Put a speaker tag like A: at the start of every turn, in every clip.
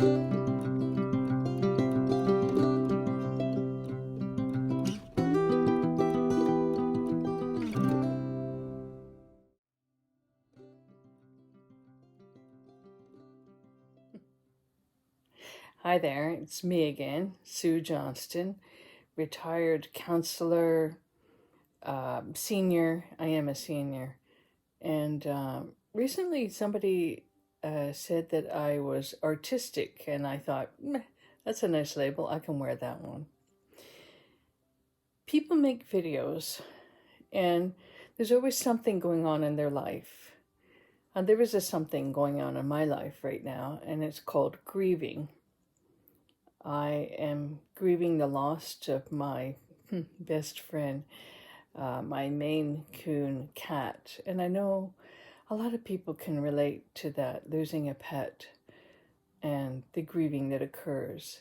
A: Hi there, it's me again, Sue Johnston, retired counselor, senior. I am a senior. And recently somebody said that I was artistic, and I thought, meh, that's a nice label. I can wear that one. People make videos, and there's always something going on in their life. And there is a something going on in my life right now, and it's called grieving. I am grieving the loss of my best friend, my Maine Coon cat. And I know a lot of people can relate to that, losing a pet and the grieving that occurs.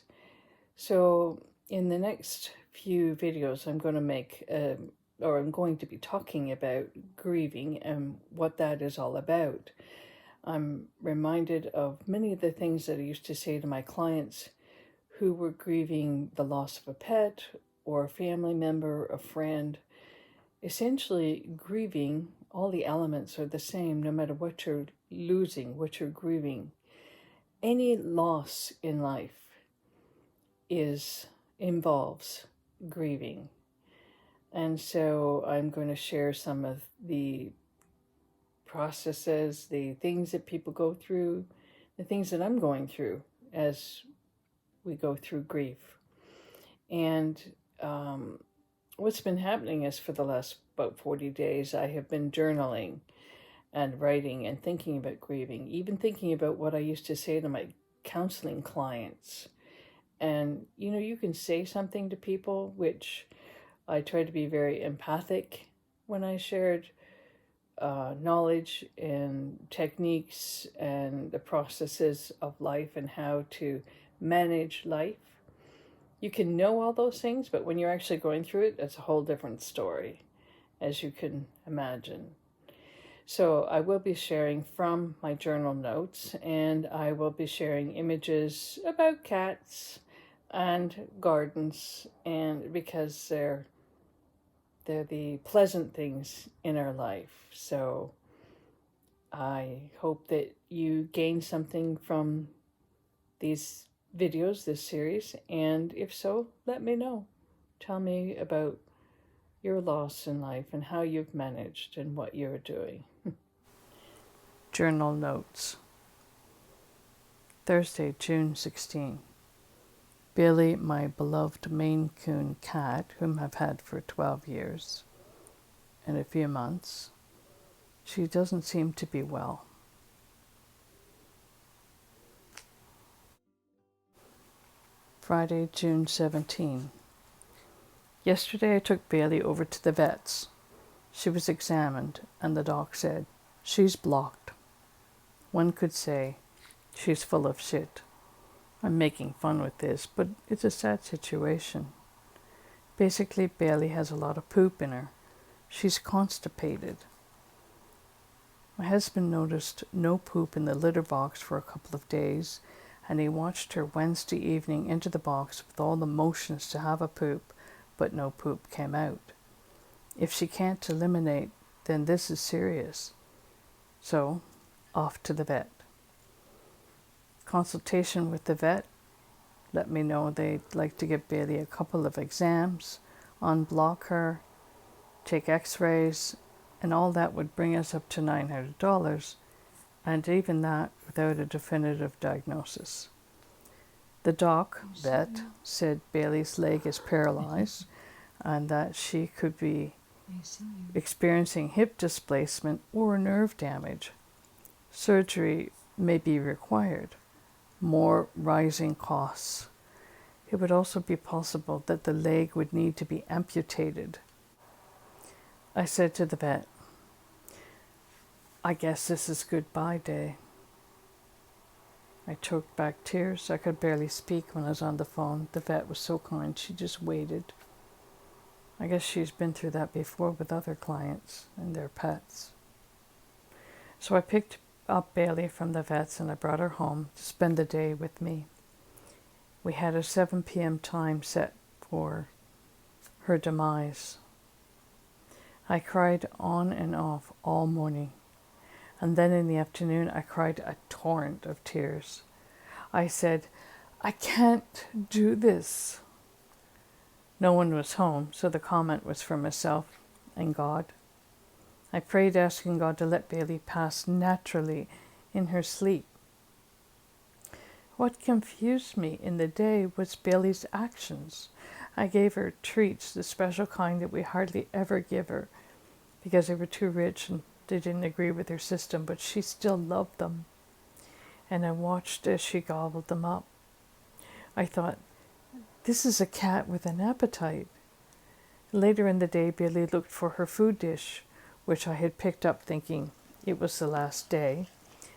A: So in the next few videos, I'm going to I'm going to be talking about grieving and what that is all about. I'm reminded of many of the things that I used to say to my clients who were grieving the loss of a pet or a family member, a friend. Essentially, grieving, all the elements are the same no matter what you're losing, what you're grieving. Any loss in life involves grieving. And so I'm going to share some of the processes, the things that people go through, the things that I'm going through as we go through grief. And what's been happening is for the last about 40 days, I have been journaling and writing and thinking about grieving, even thinking about what I used to say to my counseling clients. And, you can say something to people, which I try to be very empathic when I shared knowledge and techniques and the processes of life and how to manage life. You can know all those things, but when you're actually going through it, it's a whole different story, as you can imagine. So I will be sharing from my journal notes, and I will be sharing images about cats and gardens, and because they're the pleasant things in our life. So I hope that you gain something from these videos, this series, and if so, let me know. Tell me about your loss in life and how you've managed and what you're doing. Journal notes. Thursday, June 16. Billy, my beloved Maine Coon cat, whom I've had for 12 years and a few months, she doesn't seem to be well. Friday, June 17. Yesterday I took Bailey over to the vet's. She was examined, and the doc said, "She's blocked." One could say, "She's full of shit." I'm making fun with this, but it's a sad situation. Basically, Bailey has a lot of poop in her. She's constipated. My husband noticed no poop in the litter box for a couple of days, and he watched her Wednesday evening into the box with all the motions to have a poop, but no poop came out. If she can't eliminate, then this is serious. So, off to the vet. Consultation with the vet let me know they'd like to give Bailey a couple of exams, unblock her, take x-rays, and all that would bring us up to $900, and even that without a definitive diagnosis. The vet said Bailey's leg is paralyzed and that she could be experiencing hip displacement or nerve damage. Surgery may be required. More rising costs. It would also be possible that the leg would need to be amputated. I said to the vet, "I guess this is goodbye day." I choked back tears. I could barely speak when I was on the phone. The vet was so kind. She just waited. I guess she's been through that before with other clients and their pets. So I picked up Bailey from the vets and I brought her home to spend the day with me. We had a 7 p.m. time set for her demise. I cried on and off all morning, and then in the afternoon I cried a torrent of tears. I said, "I can't do this." No one was home, so the comment was for myself and God. I prayed, asking God to let Bailey pass naturally in her sleep. What confused me in the day was Bailey's actions. I gave her treats, the special kind that we hardly ever give her, because they were too rich and they didn't agree with her system, but she still loved them. And I watched as she gobbled them up. I thought, this is a cat with an appetite. Later in the day, Bailey looked for her food dish, which I had picked up thinking it was the last day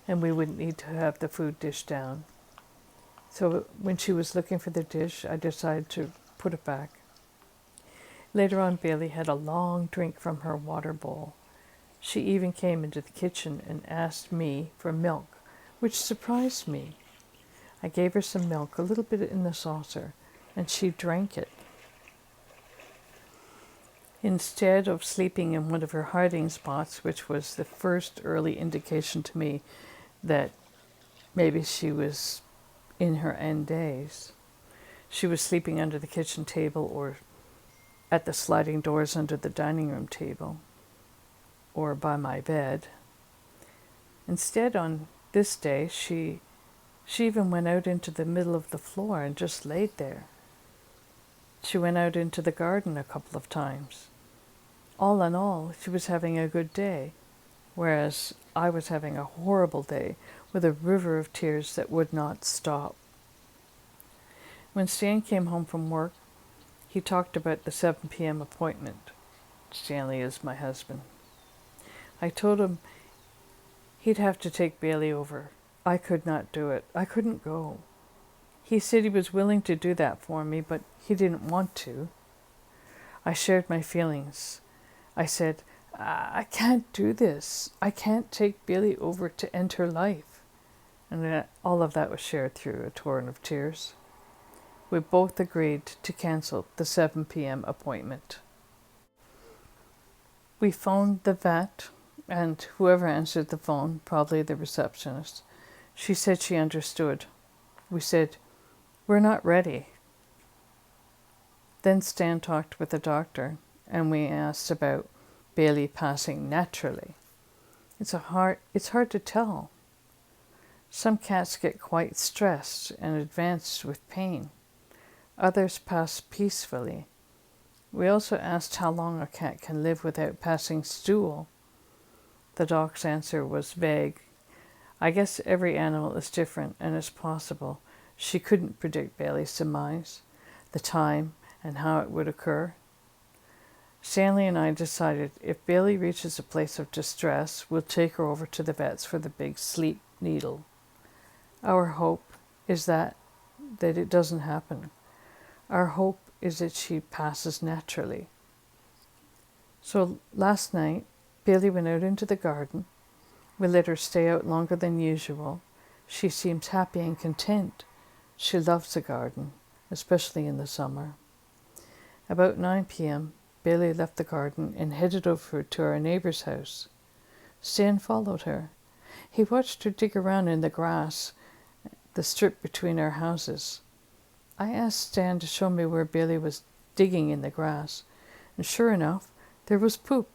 A: and we wouldn't need to have the food dish down. So when she was looking for the dish, I decided to put it back. Later on, Bailey had a long drink from her water bowl. She even came into the kitchen and asked me for milk, which surprised me. I gave her some milk, a little bit in the saucer, and she drank it. Instead of sleeping in one of her hiding spots, which was the first early indication to me that maybe she was in her end days, she was sleeping under the kitchen table or at the sliding doors under the dining room table or by my bed. Instead, on this day, she even went out into the middle of the floor and just laid there. She went out into the garden a couple of times. All in all, she was having a good day, whereas I was having a horrible day with a river of tears that would not stop. When Stan came home from work, he talked about the 7 p.m. appointment. Stanley is my husband. I told him he'd have to take Bailey over. I could not do it. I couldn't go. He said he was willing to do that for me, but he didn't want to. I shared my feelings. I said, I can't do this. I can't take Bailey over to end her life. And all of that was shared through a torrent of tears. We both agreed to cancel the 7 p.m. appointment. We phoned the vet, and whoever answered the phone, probably the receptionist, she said she understood. We said, we're not ready. Then Stan talked with the doctor, and we asked about Bailey passing naturally. It's hard to tell. Some cats get quite stressed and advanced with pain. Others pass peacefully. We also asked how long a cat can live without passing stool. The doc's answer was vague. I guess every animal is different, and it's possible she couldn't predict Bailey's demise, the time, and how it would occur. Stanley and I decided if Bailey reaches a place of distress, we'll take her over to the vets for the big sleep needle. Our hope is that it doesn't happen. Our hope is that she passes naturally. So last night, Bailey went out into the garden. We let her stay out longer than usual. She seems happy and content. She loves the garden, especially in the summer. About 9 p.m., Bailey left the garden and headed over to our neighbor's house. Stan followed her. He watched her dig around in the grass, the strip between our houses. I asked Stan to show me where Bailey was digging in the grass, and sure enough, there was poop.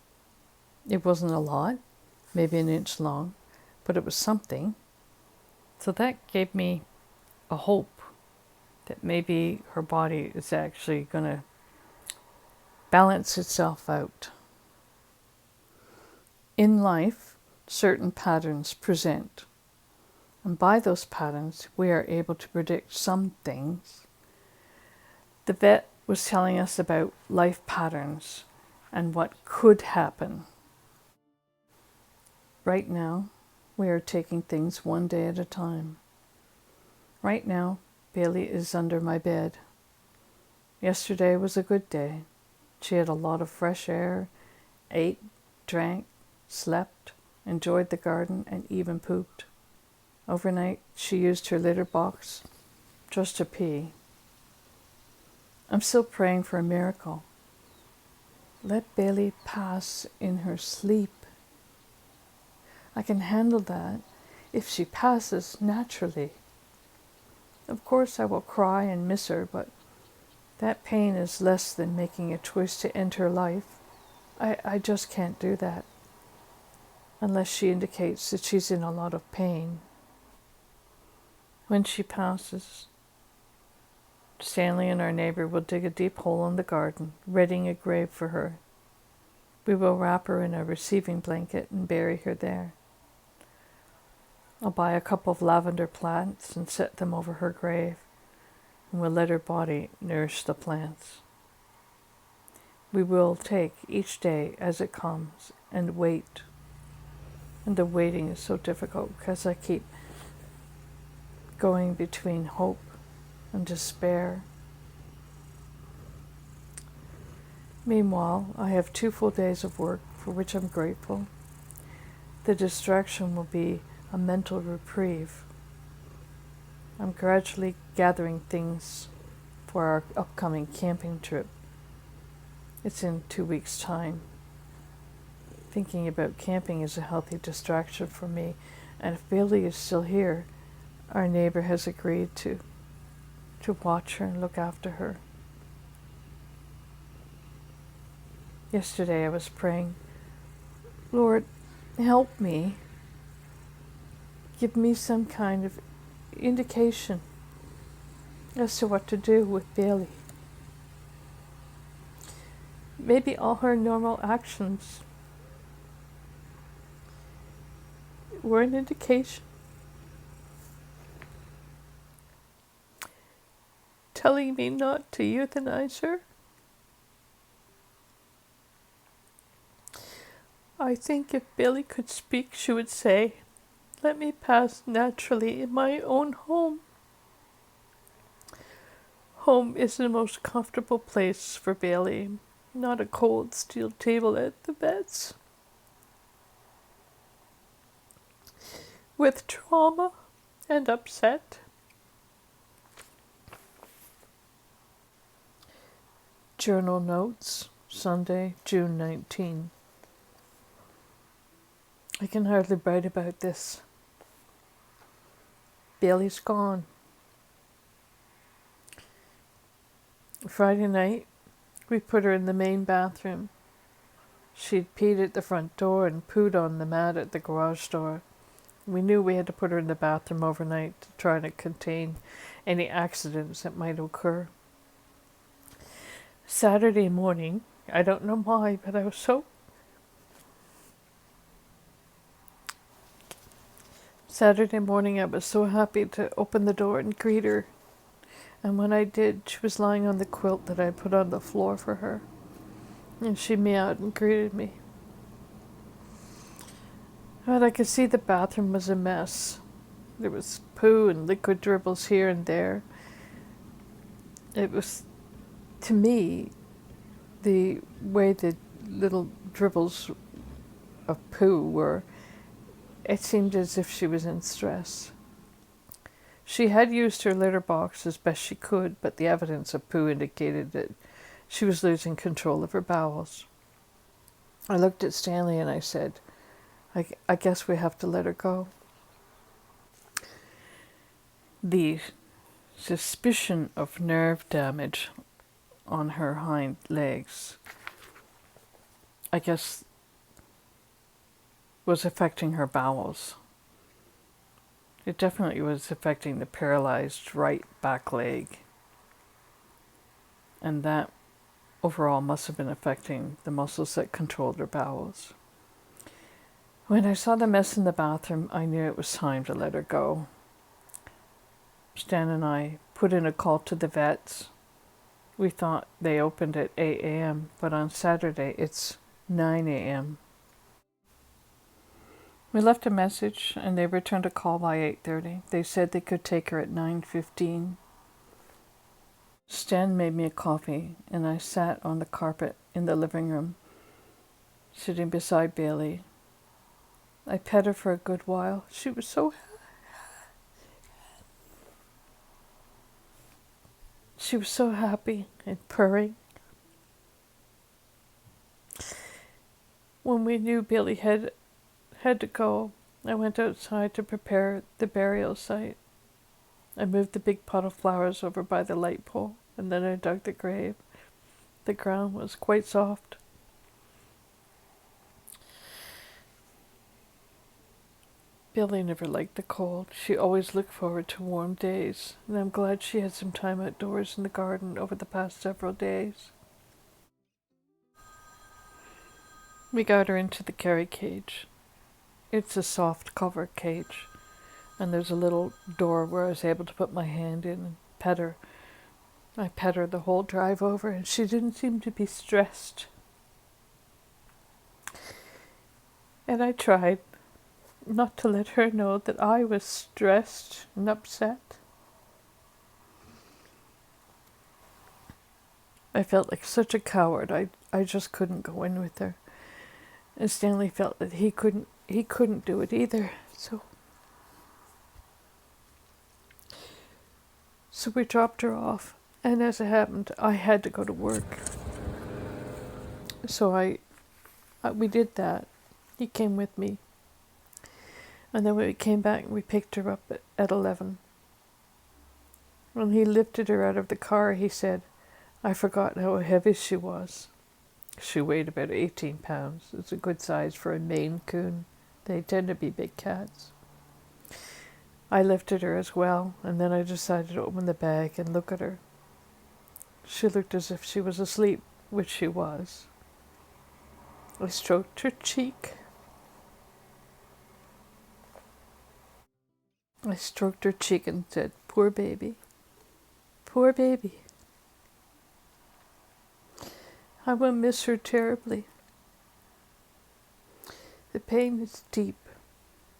A: It wasn't a lot, maybe an inch long, but it was something. So that gave me a hope that maybe her body is actually going to balance itself out. In life, certain patterns present, and by those patterns, we are able to predict some things. The vet was telling us about life patterns and what could happen. Right now, we are taking things one day at a time. Right now, Bailey is under my bed. Yesterday was a good day. She had a lot of fresh air, ate, drank, slept, enjoyed the garden, and even pooped. Overnight, she used her litter box just to pee. I'm still praying for a miracle. Let Bailey pass in her sleep. I can handle that if she passes naturally. Of course I will cry and miss her, but that pain is less than making a choice to end her life. I just can't do that, unless she indicates that she's in a lot of pain. When she passes, Stanley and our neighbor will dig a deep hole in the garden, readying a grave for her. We will wrap her in a receiving blanket and bury her there. I'll buy a couple of lavender plants and set them over her grave, and we'll let her body nourish the plants. We will take each day as it comes and wait. And the waiting is so difficult because I keep going between hope and despair. Meanwhile, I have 2 full days of work for which I'm grateful. The distraction will be a mental reprieve. I'm gradually gathering things for our upcoming camping trip. It's in 2 weeks' time. Thinking about camping is a healthy distraction for me, and if Bailey is still here, our neighbor has agreed to watch her and look after her. Yesterday I was praying, Lord, help me. Give me some kind of indication as to what to do with Bailey. Maybe all her normal actions were an indication telling me not to euthanize her. I think if Bailey could speak, she would say, let me pass naturally in my own home. Home is the most comfortable place for Bailey, not a cold steel table at the vet's. With trauma and upset. Journal notes, Sunday, June 19. I can hardly write about this. Bailey's gone. Friday night, we put her in the main bathroom. She'd peed at the front door and pooed on the mat at the garage door. We knew we had to put her in the bathroom overnight to try to contain any accidents that might occur. Saturday morning, I don't know why, but I was Saturday morning, I was so happy to open the door and greet her. And when I did, she was lying on the quilt that I put on the floor for her. And she meowed and greeted me. But I could see the bathroom was a mess. There was poo and liquid dribbles here and there. It was, to me, the way the little dribbles of poo were, it seemed as if she was in stress. She had used her litter box as best she could, but the evidence of poo indicated that she was losing control of her bowels. I looked at Stanley and I said, I guess we have to let her go. The suspicion of nerve damage on her hind legs, I guess, was affecting her bowels. It definitely was affecting the paralyzed right back leg. And that overall must have been affecting the muscles that controlled her bowels. When I saw the mess in the bathroom, I knew it was time to let her go. Stan and I put in a call to the vets. We thought they opened at 8 a.m., but on Saturday it's 9 a.m. We left a message and they returned a call by 8:30. They said they could take her at 9:15. Stan made me a coffee and I sat on the carpet in the living room, sitting beside Bailey. I pet her for a good while. She was so happy and purring. When we knew Billy had to go, I went outside to prepare the burial site. I moved the big pot of flowers over by the light pole, and then I dug the grave. The ground was quite soft. Billy never liked the cold. She always looked forward to warm days, and I'm glad she had some time outdoors in the garden over the past several days. We got her into the carry cage. It's a soft cover cage, and there's a little door where I was able to put my hand in and pet her. I pet her the whole drive over, and she didn't seem to be stressed. And I tried not to let her know that I was stressed and upset. I felt like such a coward. I just couldn't go in with her. And Stanley felt that he couldn't do it either. So we dropped her off, and as it happened, I had to go to work. So we did that. He came with me. And then when we came back, we picked her up at 11. When he lifted her out of the car, he said, I forgot how heavy she was. She weighed about 18 pounds. It's a good size for a Maine Coon. They tend to be big cats. I lifted her as well, and then I decided to open the bag and look at her. She looked as if she was asleep, which she was. I stroked her cheek. I stroked her cheek and said, poor baby. Poor baby. I will miss her terribly. The pain is deep.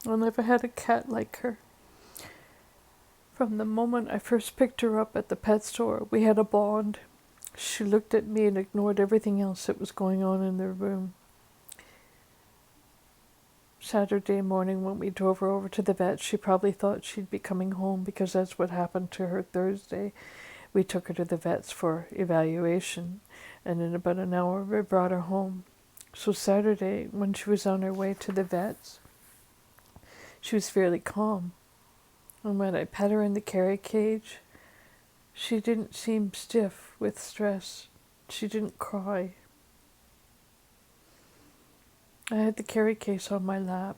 A: I never had a cat like her. From the moment I first picked her up at the pet store, we had a bond. She looked at me and ignored everything else that was going on in the room. Saturday morning when we drove her over to the vet, she probably thought she'd be coming home because that's what happened to her Thursday. We took her to the vets for evaluation, and in about an hour we brought her home. So Saturday, when she was on her way to the vets, she was fairly calm. And when I pet her in the carry cage, she didn't seem stiff with stress. She didn't cry. I had the carry case on my lap.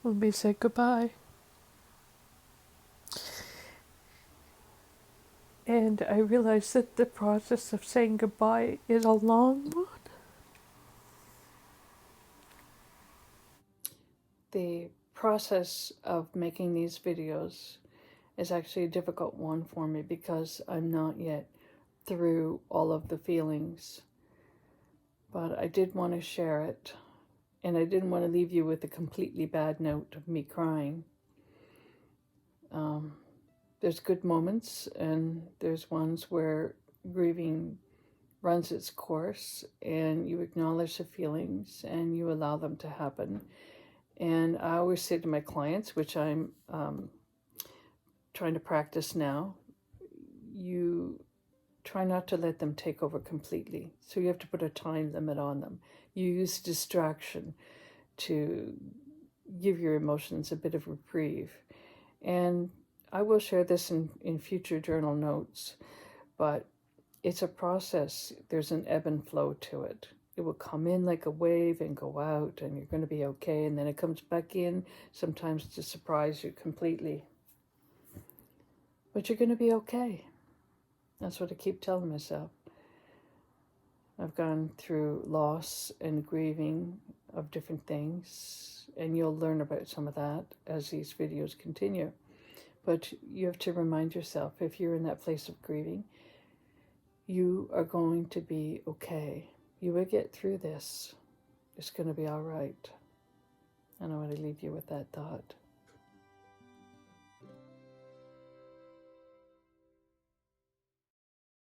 A: When we said goodbye. And I realized that the process of saying goodbye is a long one. The process of making these videos is actually a difficult one for me because I'm not yet through all of the feelings. But I did want to share it, and I didn't want to leave you with a completely bad note of me crying. There's good moments, and there's ones where grieving runs its course, and you acknowledge the feelings, and you allow them to happen. And I always say to my clients, which I'm trying to practice now, you try not to let them take over completely. So you have to put a time limit on them. You use distraction to give your emotions a bit of reprieve. And I will share this in future journal notes, but it's a process. There's an ebb and flow to it. It will come in like a wave and go out, and you're going to be okay. And then it comes back in, sometimes to surprise you completely. But you're going to be okay. That's what I keep telling myself. I've gone through loss and grieving of different things, and you'll learn about some of that as these videos continue. But you have to remind yourself, if you're in that place of grieving, you are going to be okay. You will get through this. It's going to be all right. And I want to leave you with that thought.